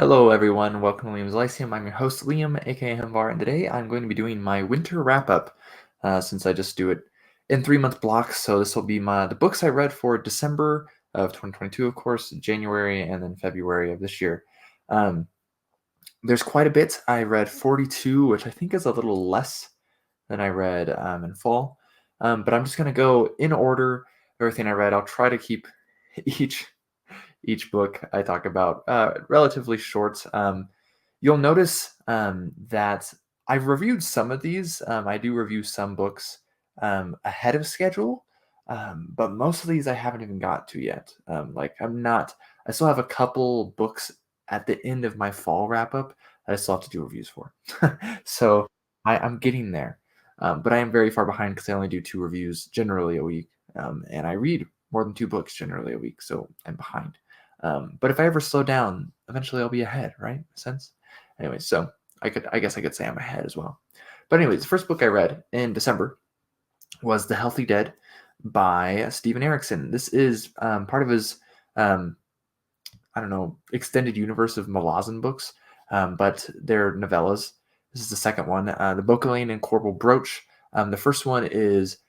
Hello, everyone. Welcome to Liam's Lyceum. I'm your host, Liam, aka Hemvar, and today I'm going to be doing my winter wrap up since I just do it in 3 month blocks. So this will be the books I read for December of 2022, of course, January, and then February of this year. Um, there's quite a bit. I read 42, which I think is a little less than I read in fall. But I'm just going to go in order everything I read. I'll try to keep each each book I talk about relatively short. You'll notice that I've reviewed some of these. I do review some books ahead of schedule, but most of these I haven't even got to yet. I still have a couple books at the end of my fall wrap up that I still have to do reviews for. So I'm getting there. But I am very far behind because I only do 2 reviews generally a week. And I read more than 2 books generally a week, so I'm behind. But if I ever slow down, eventually I'll be ahead, right? In a sense. Anyway, so I guess I could say I'm ahead as well. But anyways, the first book I read in December was The Healthy Dead by Steven Erikson. This is part of his um, I don't know, extended universe of Malazan books, but they're novellas. This is the second one, The Bocalane and Corbel Brooch. The first one is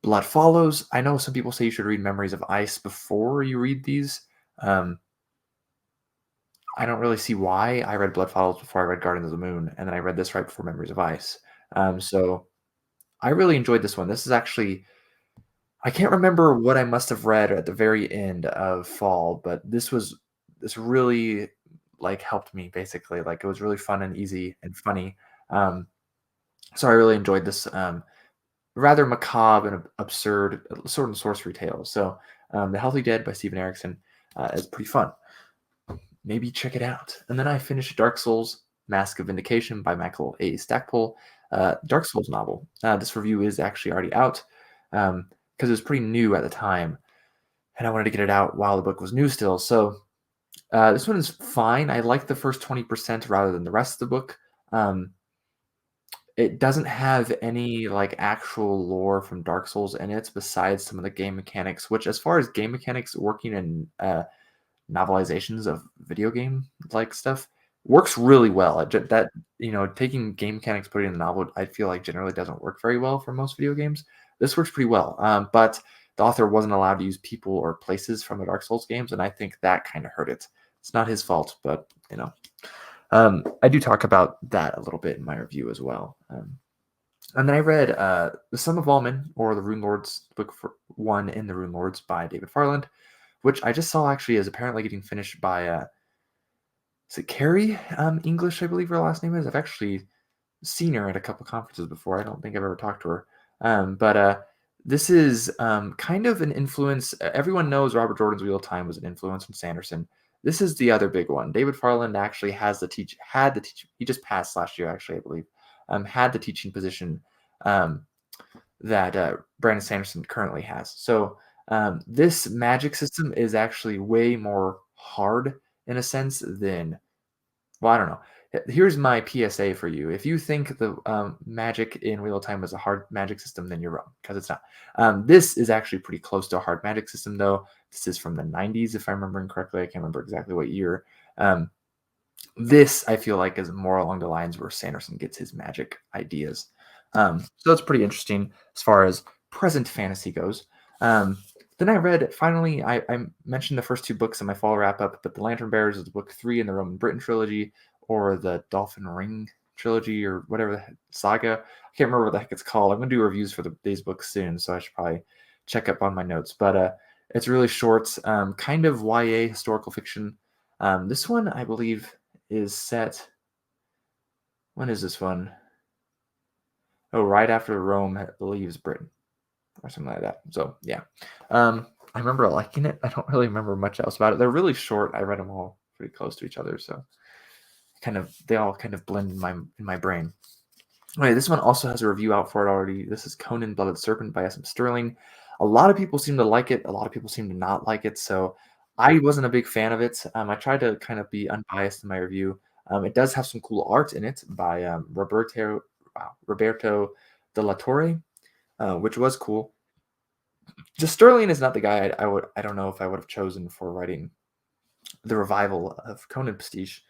Blood Follows. I know some people say you should read Memories of Ice before you read these. Um, I don't really see why. I read Blood Follows before I read Garden of the Moon, and then I read this right before Memories of Ice. So I really enjoyed this one. This is actually I can't remember what I must have read at the very end of fall, but this really like helped me basically. Like it was really fun and easy and funny. Um, so I really enjoyed this rather macabre and absurd sword and sorcery tale. So The Healthy Dead by Steven Erikson is pretty fun. Maybe check it out. And then I finished Dark Souls Mask of Vindication by Michael A. Stackpole. Dark Souls novel. This review is actually already out because it was pretty new at the time, and I wanted to get it out while the book was new still. So this one is fine. I like the first 20% rather than the rest of the book. Um, it doesn't have any like actual lore from Dark Souls in it, besides some of the game mechanics. Which, as far as game mechanics working in novelizations of video game like stuff, works really well. That taking game mechanics, putting in a novel, I feel like generally doesn't work very well for most video games. This works pretty well, but the author wasn't allowed to use people or places from the Dark Souls games, and I think that kind of hurt it. It's not his fault, but I do talk about that a little bit in my review as well. And then I read The Sum of All Men, or The Rune Lords, book for one in The Rune Lords by David Farland, which I just saw actually is apparently getting finished by is it Carrie English, I believe her last name is. I've actually seen her at a couple conferences before. I don't think I've ever talked to her. But this is kind of an influence. Everyone knows Robert Jordan's Wheel of Time was an influence from Sanderson. This is the other big one. David Farland actually had the teach. He just passed last year, actually, I believe. Had the teaching position um, that Brandon Sanderson currently has. So this magic system is actually way more hard in a sense than, well, I don't know. Here's my PSA for you. If you think the magic in Wheel of Time is a hard magic system, then you're wrong, because it's not. This is actually pretty close to a hard magic system, though. This is from the 90s, if I'm remembering correctly. I can't remember exactly what year. This, I feel like, is more along the lines where Sanderson gets his magic ideas. So it's pretty interesting as far as present fantasy goes. Then I read, finally, I mentioned the first 2 books in my fall wrap up, but The Lantern Bearers is book 3 in the Roman Britain trilogy, or the Dolphin Ring trilogy, or whatever the saga. I can't remember what the heck it's called. I'm going to do reviews for these books soon, so I should probably check up on my notes. But it's really short, kind of YA historical fiction. This one, I believe, is set. When is this one? Oh, right after Rome leaves Britain, or something like that. So yeah, I remember liking it. I don't really remember much else about it. They're really short. I read them all pretty close to each other, so they all kind of blend in my brain. Anyway, this one also has a review out for it already. This is Conan Blooded Serpent by S.M. Sterling. A lot of people seem to like it. A lot of people seem to not like it. So I wasn't a big fan of it. I tried to kind of be unbiased in my review. It does have some cool art in it by Roberto de la Torre, which was cool. Just Sterling is not the guy I don't know if I would have chosen for writing the revival of Conan Pastiche.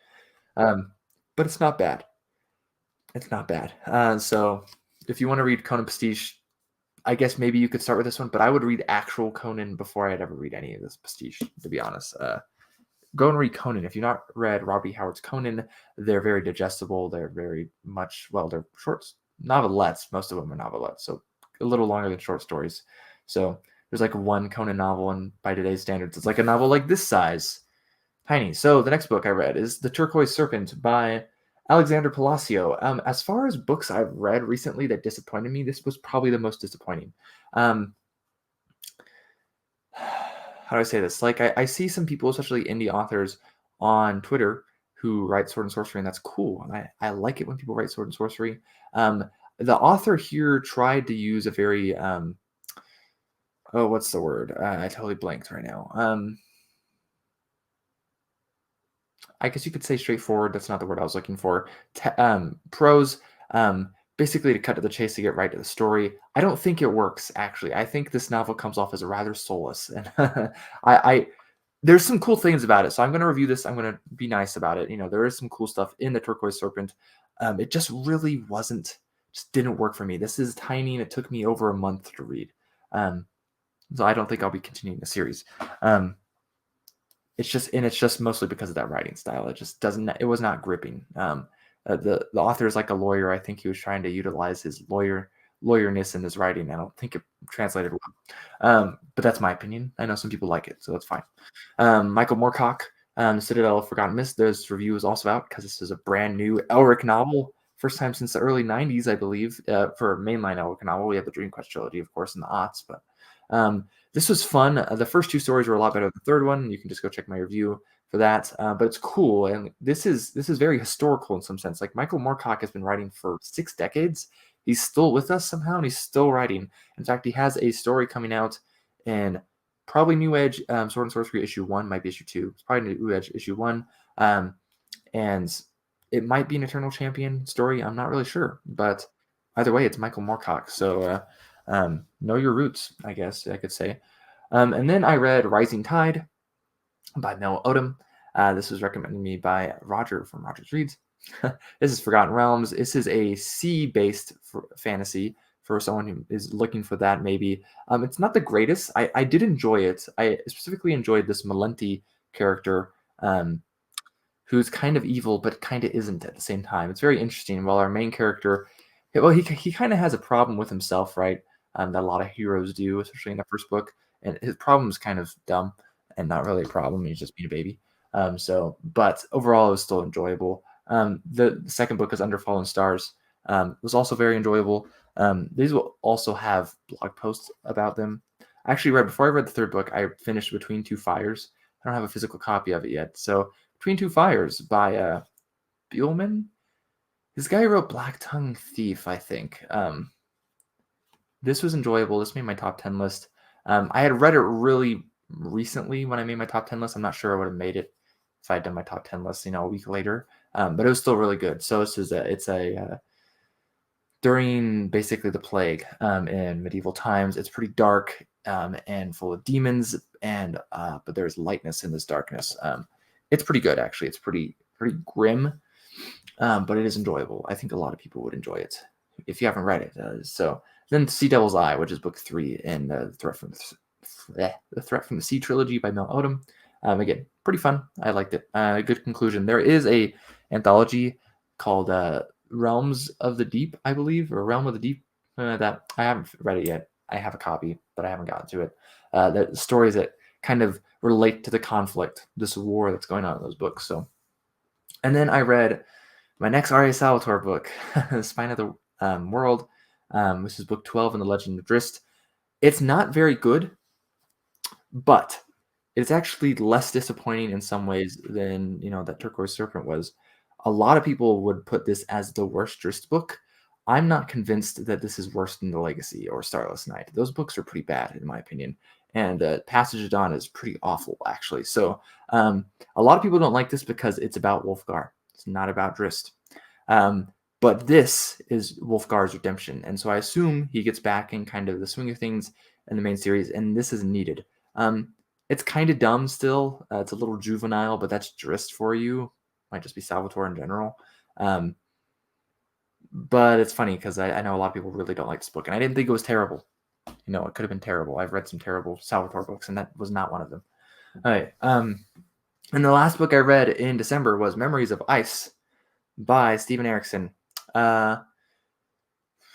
Um, but it's not bad. It's not bad. So if you want to read Conan Pastiche, I guess maybe you could start with this one, but I would read actual Conan before I'd ever read any of this Pastiche, to be honest. Go and read Conan. If you've not read Robbie Howard's Conan, they're very digestible. They're very much, well, they're short novelettes. Most of them are novelettes, so a little longer than short stories. So there's like one Conan novel, and by today's standards, it's like a novel like this size, tiny. So the next book I read is The Turquoise Serpent by Alexander Palacio. As far as books I've read recently that disappointed me, this was probably the most disappointing. Um, how do I say this? Like I see some people, especially indie authors, on Twitter who write sword and sorcery, and that's cool. And I like it when people write sword and sorcery. Um, the author here tried to use a very oh, what's the word? I totally blanked right now. I guess you could say straightforward. That's not the word I was looking for. Prose, basically to cut to the chase to get right to the story. I don't think it works actually. I think this novel comes off as a rather soulless, and I there's some cool things about it. So I'm going to review this. I'm going to be nice about it. You know, there is some cool stuff in the Turquoise Serpent. It just really wasn't, just didn't work for me. This is tiny, and it took me over a month to read. Um, so I don't think I'll be continuing the series. It's just mostly because of that writing style. It just doesn't. It was not gripping. The author is like a lawyer. I think he was trying to utilize his lawyerness in his writing. I don't think it translated well. But that's my opinion. I know some people like it, so that's fine. Michael Moorcock, Citadel of Forgotten Mist. This review is also out because this is a brand new Elric novel. First time since the early 90s, I believe, for a mainline Elric novel. We have the Dream Quest trilogy, of course, in the aughts, but this was fun. The first two stories were a lot better than the third one. You can just go check my review for that. But it's cool, and this is very historical in some sense. Like Michael Moorcock has been writing for 6 decades. He's still with us somehow, and he's still writing. In fact, he has a story coming out in probably New Edge, Sword and Sorcery issue 1, might be issue 2. It's probably New Edge issue 1. And it might be an Eternal Champion story. I'm not really sure, but either way, it's Michael Moorcock. So know your roots, I guess I could say. And then I read Rising Tide by Mel Odom. This was recommended to me by Roger from Rogers Reads. This is Forgotten Realms. This is a sea-based fantasy for someone who is looking for that, maybe. It's not the greatest. I did enjoy it. I specifically enjoyed this Malenti character, who's kind of evil but kind of isn't at the same time. It's very interesting. While our main character, well, he kind of has a problem with himself, right? That a lot of heroes do, especially in the first book. And his problem is kind of dumb and not really a problem. He's just being a baby. But overall, it was still enjoyable. The second book is Under Fallen Stars. Was also very enjoyable. These will also have blog posts about them. Actually, before I read the third book, I finished Between Two Fires. I don't have a physical copy of it yet. So Between Two Fires by Bielman. This guy wrote Black Tongue Thief, I think. This was enjoyable. This made my top 10 list. I had read it really recently when I made my top 10 list. I'm not sure I would have made it if I had done my top 10 list, a week later. But it was still really good. So this is during basically the plague in medieval times. It's pretty dark and full of demons, but there's lightness in this darkness. It's pretty good, actually. It's pretty grim, but it is enjoyable. I think a lot of people would enjoy it if you haven't read it. So then Sea Devil's Eye, which is book 3 in the Threat from the Sea trilogy by Mel Odom. Again, pretty fun. I liked it. Good conclusion. There is a anthology called Realms of the Deep, I believe, or Realm of the Deep. That I haven't read it yet. I have a copy, but I haven't gotten to it. The stories that kind of relate to the conflict, this war that's going on in those books. So, and then I read my next R.A. Salvatore book, Spine of the World, which is book 12 in the Legend of Drizzt. It's not very good, but it's actually less disappointing in some ways than that Turquoise Serpent was. A lot of people would put this as the worst Drizzt book. I'm not convinced that this is worse than The Legacy or Starless Night. Those books are pretty bad, in my opinion. And Passage of Dawn is pretty awful, actually. So a lot of people don't like this because it's about Wulfgar. It's not about Drizzt. But this is Wulfgar's redemption. And so I assume he gets back in kind of the swing of things in the main series, and this is needed. It's kind of dumb still. It's a little juvenile, but that's Drizzt for you. might just be Salvatore in general. But it's funny because I know a lot of people really don't like this book, and I didn't think it was terrible. It could have been terrible. I've read some terrible Salvatore books, and that was not one of them. All right. And the last book I read in December was Memories of Ice by Steven Erikson.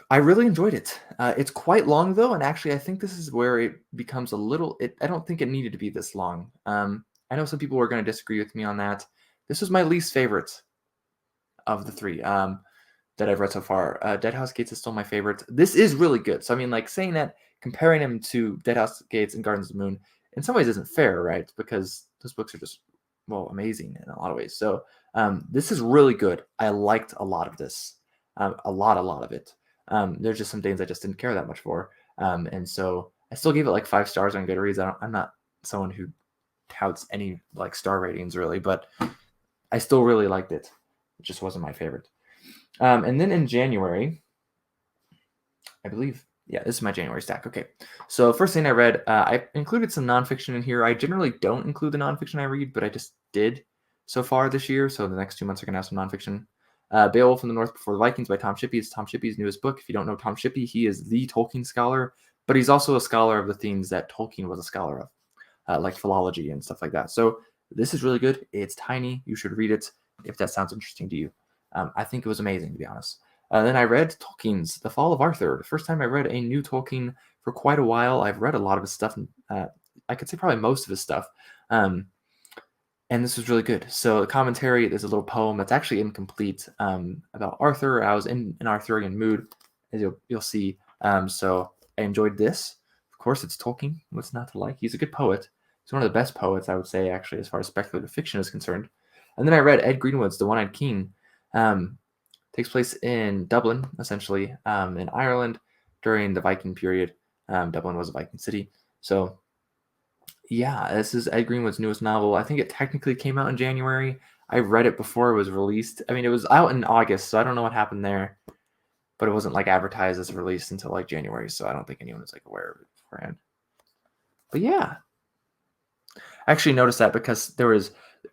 I really enjoyed it. It's quite long, though, and actually I think this is where it becomes a little... I don't think it needed to be this long. I know some people are going to disagree with me on that. This was my least favorite of the three that I've read so far. Dead House Gates is still my favorite. This is really good. So, I mean, like, saying that, comparing him to Dead House Gates and Gardens of the Moon, in some ways isn't fair, right? Because those books are just, well, amazing in a lot of ways. So this is really good. I liked a lot of this. A lot of it. There's just some things I just didn't care that much for. And so I still gave it like 5 stars on Goodreads. I'm not someone who touts any like star ratings really, but I still really liked it. It just wasn't my favorite. And then in January, I believe, yeah, this is my January stack. Okay. So first thing I read, I included some nonfiction in here. I generally don't include the nonfiction I read, but I just did so far this year. So the next 2 months are going to have some nonfiction. Beowulf in the North Before the Vikings by Tom Shippey. It's Tom Shippey's newest book. If you don't know Tom Shippey, he is the Tolkien scholar, but he's also a scholar of the themes that Tolkien was a scholar of, like philology and stuff like that. So this is really good. It's tiny. You should read it if that sounds interesting to you. I think it was amazing, to be honest. Then I read Tolkien's The Fall of Arthur. The first time I read a new Tolkien for quite a while. I've read a lot of his stuff. I could say probably most of his stuff. And this was really good. So the commentary, there's a little poem that's actually incomplete about Arthur. I was in an Arthurian mood, as you'll see. So I enjoyed this. Of course, it's Tolkien. What's not to like? He's a good poet. He's one of the best poets, I would say, actually, as far as speculative fiction is concerned. And then I read Ed Greenwood's The One-Eyed King. Takes place in Dublin, essentially, in Ireland during the Viking period. Dublin was a Viking city. So, yeah, this is Ed Greenwood's newest novel. I think it technically came out in January. I read it before it was released. I mean, it was out in August, so I don't know what happened there. But it wasn't like advertised as released until like January, so I don't think anyone was like aware of it beforehand. But yeah, I actually noticed that because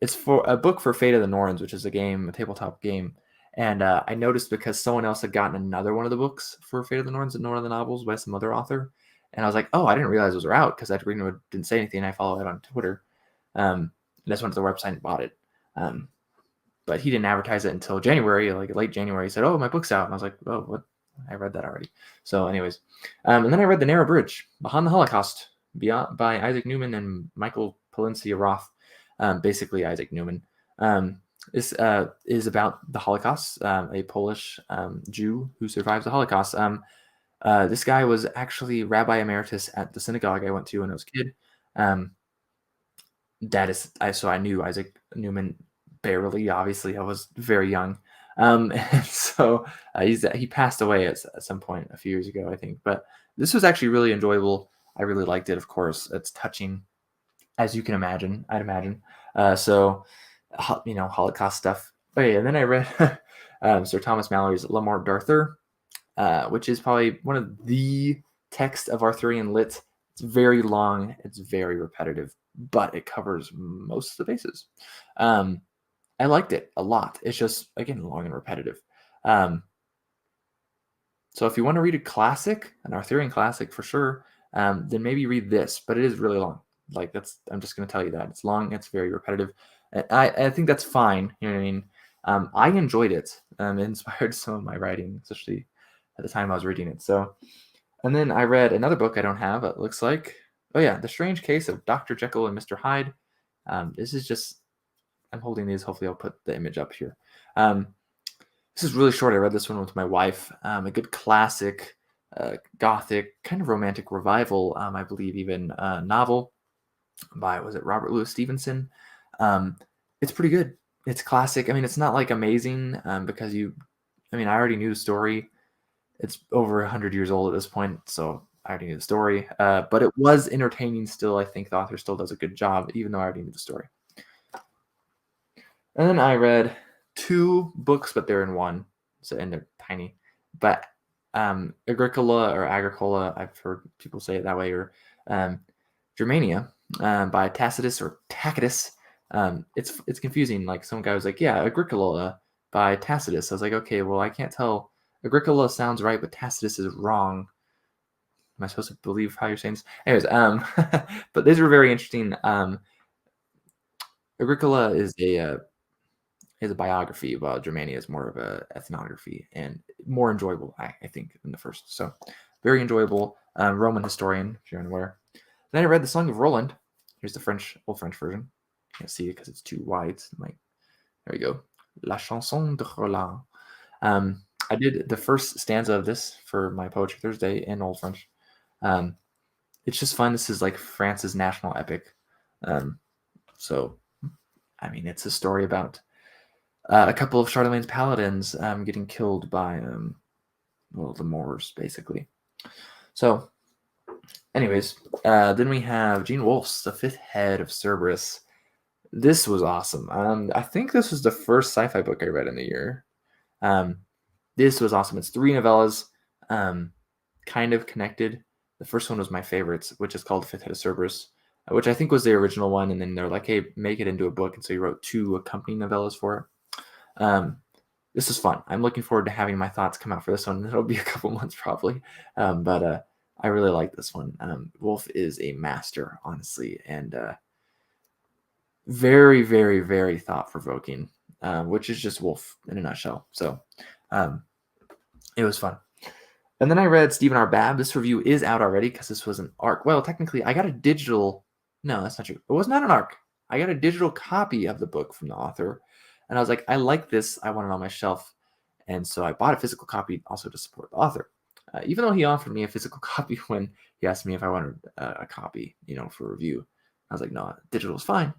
it's for a book for Fate of the Norns, which is a tabletop game. And I noticed because someone else had gotten another one of the books for Fate of the Norns and one of the novels by some other author. And I was like, oh, I didn't realize those were out because Ed Greenwood didn't say anything. I follow it on Twitter. I just went to the website and bought it. But he didn't advertise it until January, like late January. He said, oh, my book's out. And I was like, oh, what? I read that already. So anyways. And then I read The Narrow Bridge, Behind the Holocaust, by Isaac Newman and Michael Palencia Roth. Basically Isaac Newman. This is about the Holocaust, a Polish Jew who survives the Holocaust. This guy was actually Rabbi Emeritus at the synagogue I went to when I was a kid. So I knew Isaac Newman barely. Obviously, I was very young. And so he passed away at some point a few years ago, I think. But this was actually really enjoyable. I really liked it, of course. It's touching, as you can imagine, I'd imagine. So, Holocaust stuff. Okay, and then I read Sir Thomas Malory's Le Morte d'Arthur, which is probably one of the texts of Arthurian lit. It's very long. It's very repetitive, but it covers most of the bases. I liked it a lot. It's just, again, long and repetitive. So if you want to read a classic, an Arthurian classic for sure, then maybe read this, but it is really long. I'm just going to tell you that. It's long, it's very repetitive. I think that's fine. You know what I mean? I enjoyed it. It inspired some of my writing, especially at the time I was reading it. So, and then I read another book I don't have, it looks like. Oh yeah, The Strange Case of Dr. Jekyll and Mr. Hyde. This is just, I'm holding these. Hopefully I'll put the image up here. This is really short. I read this one with my wife. A good classic, gothic, kind of romantic revival, I believe even, novel by, was it Robert Louis Stevenson? It's pretty good. It's classic. I mean, it's not like amazing because I already knew the story. It's over 100 years old at this point, so I already knew the story. But it was entertaining still. I think the author still does a good job, even though I already knew the story. And then I read 2 books, but they're in one, and they're tiny. But Agricola, I've heard people say it that way, or Germania by Tacitus or Tacitus. It's confusing. Like some guy was like, yeah, Agricola by Tacitus. I was like, okay, well, I can't tell. Agricola sounds right, but Tacitus is wrong. Am I supposed to believe how you're saying this? Anyways, but these were very interesting. Agricola is a biography, while Germania is more of a ethnography and more enjoyable, I think, than the first. So very enjoyable. Roman historian, if you're unaware. Then I read the Song of Roland. Here's the old French version. Can't see it because it's too wide. There we go. La chanson de Roland. I did the first stanza of this for my Poetry Thursday in Old French. It's just fun. This is like France's national epic. So, I mean, it's a story about a couple of Charlemagne's paladins getting killed by, the Moors, basically. So, anyways, then we have Gene Wolfe's The Fifth Head of Cerberus. This was awesome. I think this was the first sci-fi book I read in the year. This was awesome. It's 3 novellas, kind of connected. The first one was my favorite, which is called The Fifth Head of Cerberus, which I think was the original one. And then they're like, hey, make it into a book. And so he wrote 2 accompanying novellas for it. This is fun. I'm looking forward to having my thoughts come out for this one. It'll be a couple months probably. But I really like this one. Wolfe is a master, honestly, and very, very, very thought-provoking, which is just Wolfe in a nutshell. So it was fun. And then I read Stephen R. Babb. This review is out already because this was an ARC. Well, technically, I got a digital. No, that's not true. It was not an ARC. I got a digital copy of the book from the author. And I was like, I like this. I want it on my shelf. And so I bought a physical copy also to support the author. Even though he offered me a physical copy when he asked me if I wanted a copy, for review. I was like, no, digital is fine.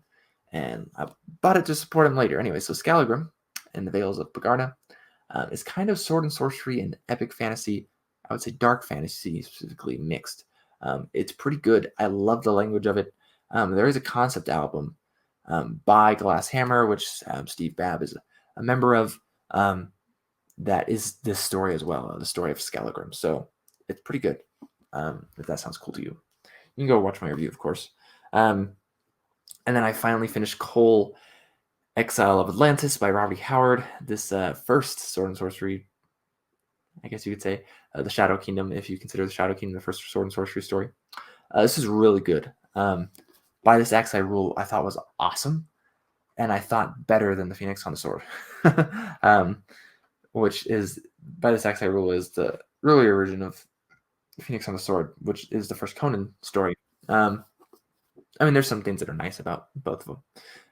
And I bought it to support him later. Anyway, so Scalagrim and the Vales of Bagarna is kind of sword and sorcery and epic fantasy. I would say dark fantasy specifically mixed. It's pretty good. I love the language of it. There is a concept album by Glass Hammer, which Steve Babb is a member of, that is this story as well, the story of Scalagrim. So it's pretty good, if that sounds cool to you. You can go watch my review, of course. And then I finally finished Cole, Exile of Atlantis by Robert E. Howard. This first sword and sorcery, I guess you could say, the Shadow Kingdom, if you consider the Shadow Kingdom the first sword and sorcery story. This is really good. By This Axe I Rule, I thought was awesome, and I thought better than the Phoenix on the Sword, which is By This Axe I Rule is the earlier version of Phoenix on the Sword, which is the first Conan story. I mean, there's some things that are nice about both of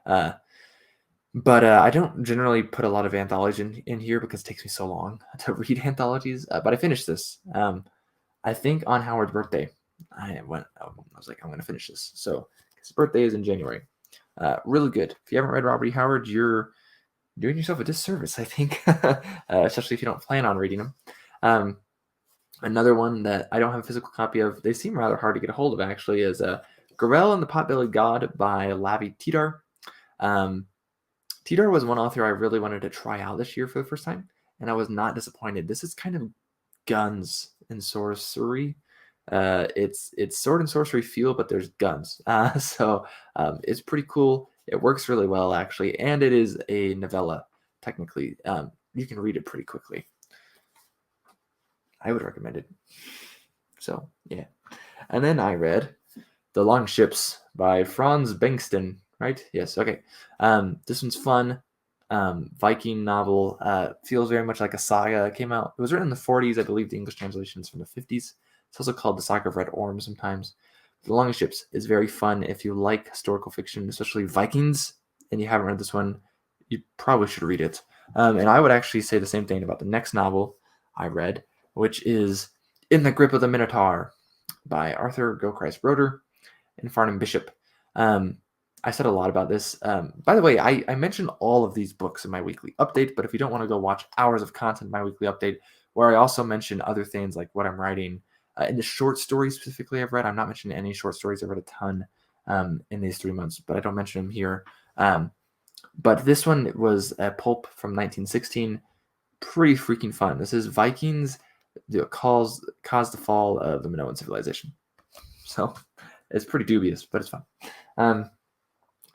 them. But I don't generally put a lot of anthologies in here because it takes me so long to read anthologies. But I finished this. I think on Howard's birthday, I was like, I'm going to finish this. So his birthday is in January. Really good. If you haven't read Robert E. Howard, you're doing yourself a disservice, I think, especially if you don't plan on reading them. Another one that I don't have a physical copy of, they seem rather hard to get a hold of, actually, is Gorell and the Pot-Bellied God by Lavi Tidar. Tidar was one author I really wanted to try out this year for the first time, and I was not disappointed. This is kind of guns and sorcery. It's sword and sorcery feel, but there's guns. So it's pretty cool. It works really well, actually, and it is a novella, technically. You can read it pretty quickly. I would recommend it. So, yeah. And then I read The Long Ships by Franz Bengtson, right? Yes, okay. This one's fun. Viking novel. Feels very much like a saga. It came out, it was written in the 40s. I believe the English translation is from the 50s. It's also called The Saga of Red Orm sometimes. The Long Ships is very fun if you like historical fiction, especially Vikings, and you haven't read this one, you probably should read it. And I would actually say the same thing about the next novel I read, which is In the Grip of the Minotaur by Arthur Gilchrist Broder and Farnham Bishop. I said a lot about this. By the way, I mentioned all of these books in my weekly update, but if you don't want to go watch hours of content in my weekly update, where I also mention other things like what I'm writing, in the short stories specifically I've read, I'm not mentioning any short stories. I've read a ton in these 3 months, but I don't mention them here. But this one was a pulp from 1916. Pretty freaking fun. This is Vikings caused the fall of the Minoan civilization. So it's pretty dubious, but it's fun.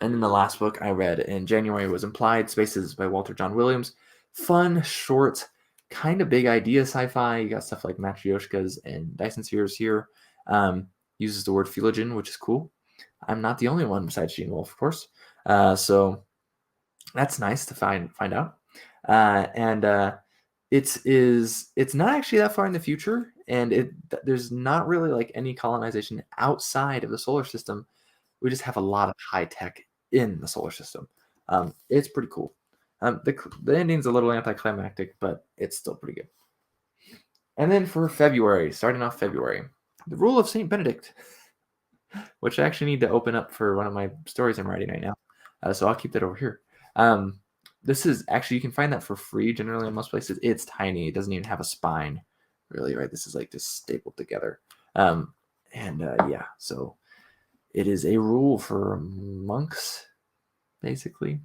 And then the last book I read in January was Implied Spaces by Walter John Williams. Fun, short, kind of big idea sci-fi. You got stuff like Matryoshkas and Dyson Spheres here. Uses the word philogen, which is cool. I'm not the only one besides Gene Wolfe, of course. So that's nice to find out. It's not actually that far in the future, and there's not really like any colonization outside of the solar system. We just have a lot of high tech in the solar system. It's pretty cool. The ending's a little anticlimactic, but it's still pretty good. And then for February, starting off February, The Rule of Saint Benedict, which I actually need to open up for one of my stories I'm writing right now. So I'll keep that over here. This is actually, you can find that for free generally in most places. It's tiny. It doesn't even have a spine, really, right? This is like just stapled together. Yeah, so it is a rule for monks, basically,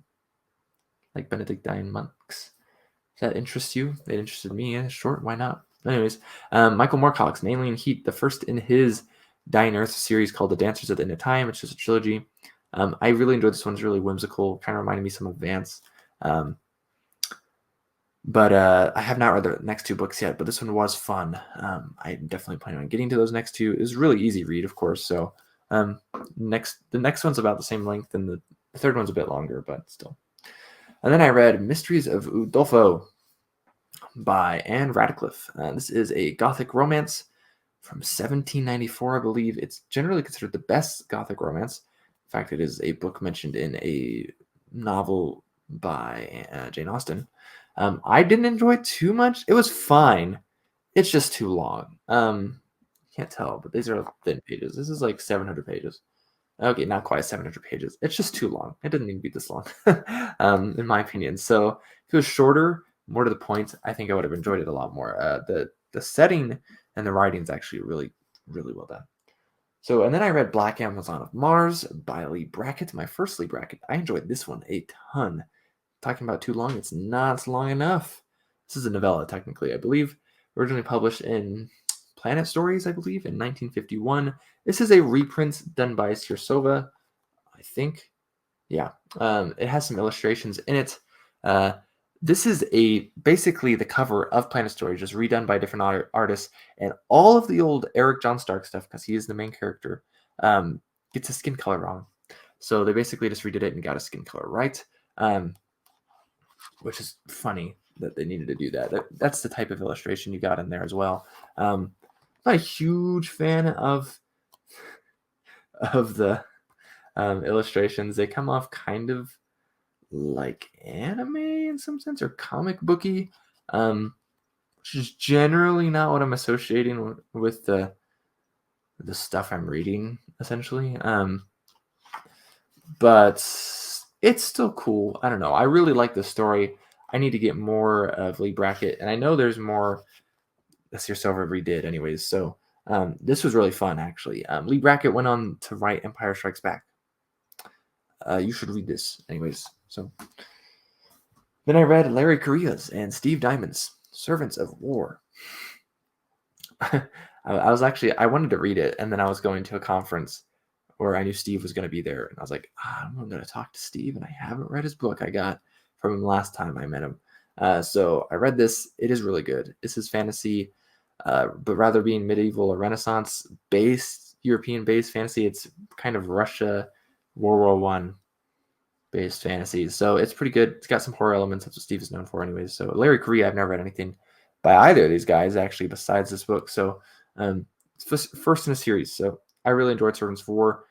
like Benedictine monks. Does that interest you? It interested me. Yeah, sure, why not? Anyways, Michael Moorcock's Mainly in Heat, the first in his Dying Earth series called The Dancers at the End of Time, which is a trilogy. I really enjoyed this one. It's really whimsical, kind of reminded me some of Vance. But I have not read the next two books yet, but this one was fun. I'm definitely planning on getting to those next two. It was a really easy read, of course. So the next one's about the same length, and the third one's a bit longer, but still. And then I read Mysteries of Udolpho by Anne Radcliffe. This is a Gothic romance from 1794, I believe. It's generally considered the best Gothic romance. In fact, it is a book mentioned in a novel by Jane Austen. I didn't enjoy it too much. It was fine. It's just too long. Can't tell, but these are thin pages. This is like 700 pages. Okay, not quite 700 pages. It's just too long. It doesn't need to be this long, in my opinion. So if it was shorter, more to the point, I think I would have enjoyed it a lot more. The setting and the writing is actually really, really well done. So, and then I read Black Amazon of Mars by Lee Brackett, my first Lee Brackett. I enjoyed this one a ton. Talking about too long, it's not long enough. This is a novella, technically, I believe. Originally published in Planet Stories, I believe, in 1951. This is a reprint done by Sirsova, I think. Yeah. It has some illustrations in it. This is basically the cover of Planet Story, just redone by different artists, and all of the old Eric John Stark stuff, because he is the main character, gets a skin color wrong. So they basically just redid it and got a skin color right, which is funny that they needed to do that. That's the type of illustration you got in there as well. Not a huge fan of the illustrations. They come off kind of like anime in some sense, or comic booky, which is generally not what I'm associating with the stuff I'm reading, essentially. But it's still cool. I don't know. I really like the story. I need to get more of Lee Brackett, and I know there's more that Sirsova redid, anyways. So this was really fun, actually. Lee Brackett went on to write Empire Strikes Back. You should read this, anyways. So then I read Larry Correia's and Steve Diamond's Servants of War. I wanted to read it, and then I was going to a conference where I knew Steve was going to be there, and I was like, I'm going to talk to Steve, and I haven't read his book I got from him last time I met him. So I read this. It is really good. This is fantasy, but rather being medieval or Renaissance based, European based fantasy. It's kind of Russia, World War I based fantasy. So it's pretty good. It's got some horror elements. That's what Steve is known for, anyways. So Larry Correia, I've never read anything by either of these guys actually besides this book. So it's first in a series. So I really enjoyed Servants of War.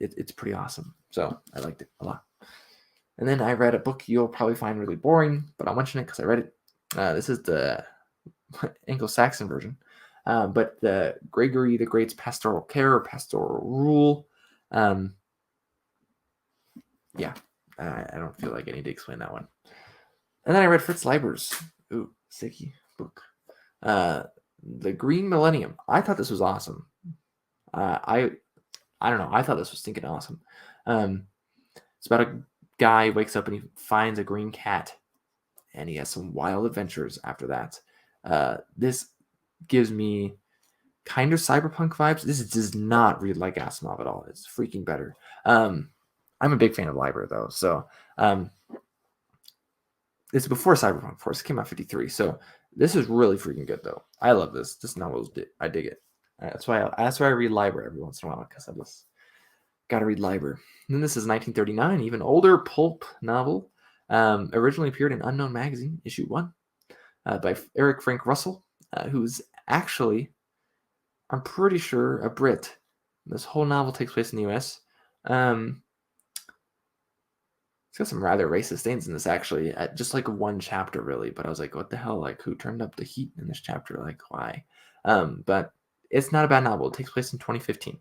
It's pretty awesome. So I liked it a lot. And then I read a book you'll probably find really boring, but I'll mention it because I read it. This is the Anglo-Saxon version. But the Gregory the Great's Pastoral Care or Pastoral Rule. Yeah, I don't feel like I need to explain that one. And then I read Fritz Leiber's sicky book, The Green Millennium. I thought this was awesome. I don't know. I thought this was stinking awesome. It's about a guy who wakes up and he finds a green cat, and he has some wild adventures after that. This gives me kind of cyberpunk vibes. This does not read like Asimov at all. It's freaking better. I'm a big fan of Liber though. So it's before Cyberpunk, of course. It came out 53. So this is really freaking good though. I love this. This novel I dig it. That's why I read Liber every once in a while, because I just gotta read Liber. And then this is 1939, even older pulp novel. Originally appeared in Unknown Magazine, issue 1, by Eric Frank Russell, who's actually, I'm pretty sure, a Brit. This whole novel takes place in the U.S. It's got some rather racist things in this, actually. Just like one chapter, really. But I was like, what the hell? Like, who turned up the heat in this chapter? Like, why? But it's not a bad novel. It takes place in 2015.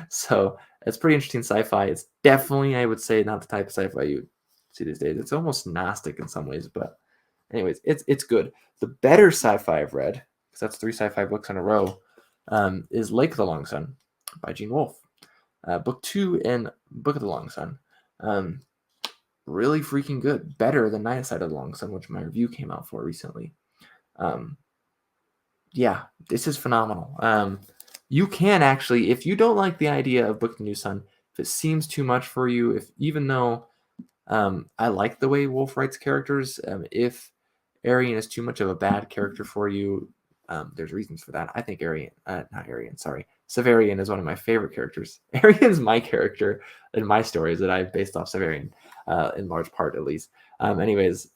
So it's pretty interesting sci-fi. It's definitely, I would say, not the type of sci-fi you see these days. It's almost Gnostic in some ways. But anyways, it's good. The better sci-fi I've read, because that's 3 sci-fi books in a row, is Lake of the Long Sun by Gene Wolfe. Book 2 and Book of the Long Sun. Really freaking good. Better than Night Side of the Long Sun, which my review came out for recently. Yeah, this is phenomenal. You can actually, if you don't like the idea of Book of the New Sun, if it seems too much for you, if even though I like the way Wolfe writes characters, if Arian is too much of a bad character for you, there's reasons for that. I think Severian is one of my favorite characters. Arian's my character in my stories that I've based off Severian, in large part at least. Anyways,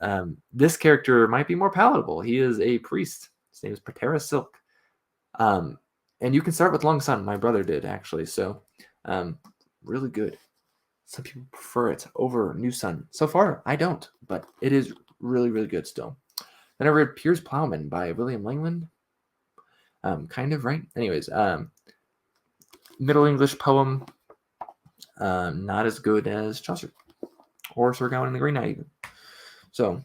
this character might be more palatable. He is a priest. His name is Patera Silk. And you can start with Long Sun. My brother did, actually. So really good. Some people prefer it over New Sun. So far, I don't, but it is really, really good still. Then I read Piers Plowman by William Langland. Kind of, right? Anyways, Middle English poem. Not as good as Chaucer or Sir Gawain and the Green Knight even. So,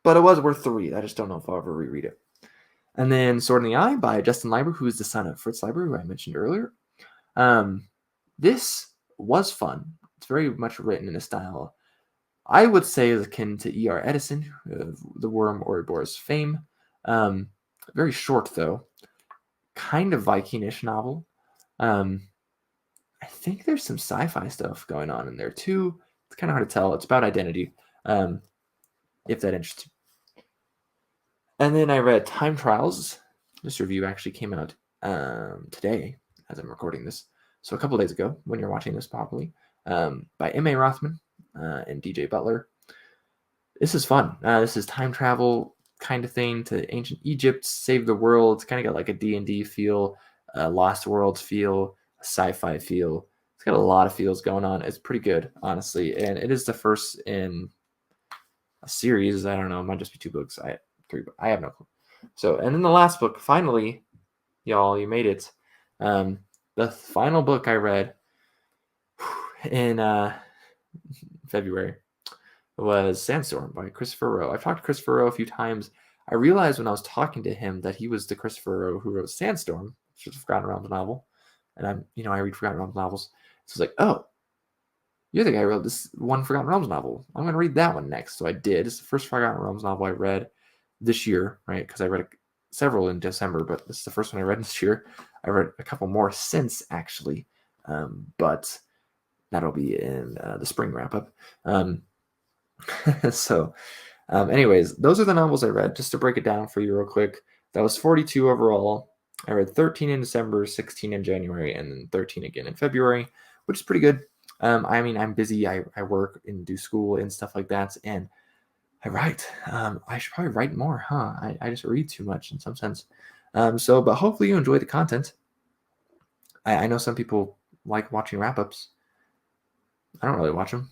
but it was worth the read. I just don't know if I'll ever reread it. And then Sword in the Eye by Justin Leiber, who is the son of Fritz Leiber, who I mentioned earlier. This was fun. It's very much written in a style I would say is akin to E.R. Edison, The Worm Ouroboros fame. Very short, though. Kind of Viking-ish novel. I think there's some sci-fi stuff going on in there, too. It's kind of hard to tell. It's about identity, if that interests you. And then I read Time Trials. This review actually came out today, as I'm recording this. So a couple days ago, when you're watching this properly, by M.A. Rothman and DJ Butler. This is fun. This is time travel kind of thing to ancient Egypt, save the world. It's kind of got like a D&D feel, a Lost Worlds feel, a sci-fi feel. It's got a lot of feels going on. It's pretty good, honestly. And it is the first in a series. I don't know. It might just be 2 books. I have no clue. So, and then the last book, finally, y'all, you made it. The final book I read in February was Sandstorm by Christopher Rowe. I've talked to Christopher Rowe a few times. I realized when I was talking to him that he was the Christopher Rowe who wrote Sandstorm, which is a Forgotten Realms novel. And I read Forgotten Realms novels. So it's like, oh, you're the guy who wrote this one Forgotten Realms novel. I'm going to read that one next. So I did. It's the first Forgotten Realms novel I read this year, right? Because I read several in December, but this is the first one I read this year. I read a couple more since, actually. But that'll be in the spring wrap-up. So, anyways, those are the novels I read. Just to break it down for you real quick, that was 42 overall. I read 13 in December, 16 in January, and then 13 again in February, which is pretty good. I mean, I'm busy. I work and do school and stuff like that, and I write. I should probably write more, huh? I just read too much in some sense. But hopefully you enjoy the content. I know some people like watching wrap-ups. I don't really watch them.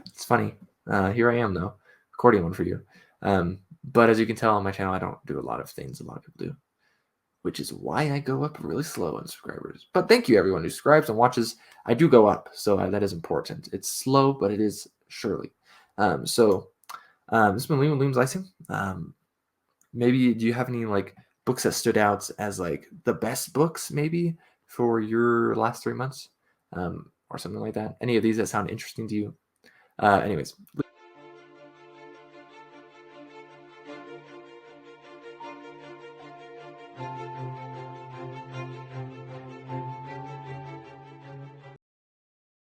It's funny. Here I am, though, recording one for you. But as you can tell on my channel, I don't do a lot of things a lot of people do, which is why I go up really slow in subscribers. But thank you, everyone who subscribes and watches. I do go up, so that is important. It's slow, but it is surely. This has been Liam Liam's Icing. Maybe do you have any like books that stood out as like the best books maybe for your last 3 months, or something like that? Any of these that sound interesting to you? Anyways.